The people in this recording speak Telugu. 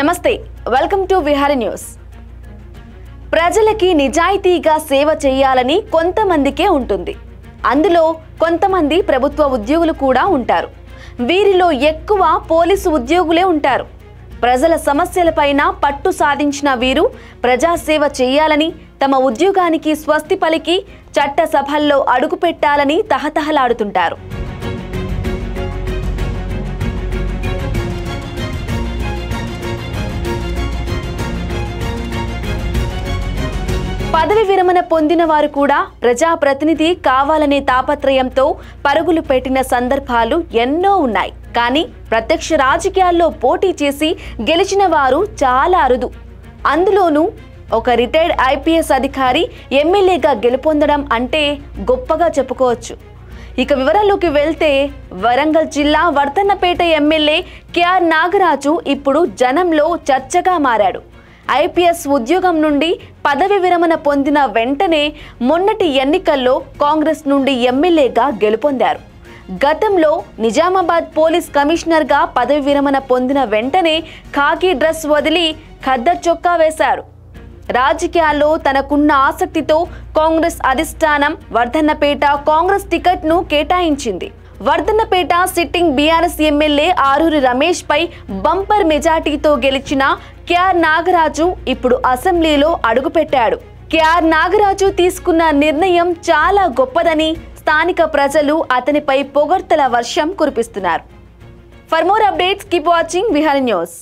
నమస్తే వెల్కమ్ టు విహారీ న్యూస్. ప్రజలకి నిజాయితీగా సేవ చేయాలని కొంతమందికే ఉంటుంది. అందులో కొంతమంది ప్రభుత్వ ఉద్యోగులు కూడా ఉంటారు. వీరిలో ఎక్కువ పోలీసు ఉద్యోగులే ఉంటారు. ప్రజల సమస్యలపైన పట్టు సాధించిన వీరు ప్రజాసేవ చేయాలని, తమ ఉద్యోగానికి స్వస్తి పలికి చట్టసభల్లో అడుగుపెట్టాలని తహతహలాడుతుంటారు. పదవి విరమణ పొందిన వారు కూడా ప్రజాప్రతినిధి కావాలనే తాపత్రయంతో పరుగులు పెట్టిన సందర్భాలు ఎన్నో ఉన్నాయి. కానీ ప్రత్యక్ష రాజకీయాల్లో పోటీ చేసి గెలిచిన వారు చాలా అరుదు. అందులోనూ ఒక రిటైర్డ్ ఐపీఎస్ అధికారి ఎమ్మెల్యేగా గెలుపొందడం అంటే గొప్పగా చెప్పుకోవచ్చు. ఇక వివరాల్లోకి వెళ్తే, వరంగల్ జిల్లా వర్ధన్నపేట ఎమ్మెల్యే కేఆర్ నాగరాజు ఇప్పుడు జనంలో చర్చగా మారాడు. ఐపీఎస్ ఉద్యోగం నుండి పదవి విరమణ పొందిన వెంటనే మొన్నటి ఎన్నికల్లో కాంగ్రెస్ నుండి ఎమ్మెల్యేగా గెలుపొందారు. గతంలో నిజామాబాద్ పోలీస్ కమిషనర్గా పదవి విరమణ పొందిన వెంటనే ఖాకీ డ్రెస్ వదిలి ఖద్దర్ చొక్కా వేశారు. రాజకీయాల్లో తనకున్న ఆసక్తితో కాంగ్రెస్ అధిష్టానం వర్ధన్నపేట కాంగ్రెస్ టికెట్ను కేటాయించింది. వర్ధన్నపేట సిట్టింగ్ బీఆర్ఎస్ ఎమ్మెల్యే ఆరూరి రమేష్ పై బంపర్ మెజార్టీతో గెలిచిన కేఆర్ నాగరాజు ఇప్పుడు అసెంబ్లీలో అడుగుపెట్టాడు. కేఆర్ నాగరాజు తీసుకున్న నిర్ణయం చాలా గొప్పదని స్థానిక ప్రజలు అతనిపై పొగడ్తల వర్షం కురిపిస్తున్నారు. For more updates keep watching Vihari news.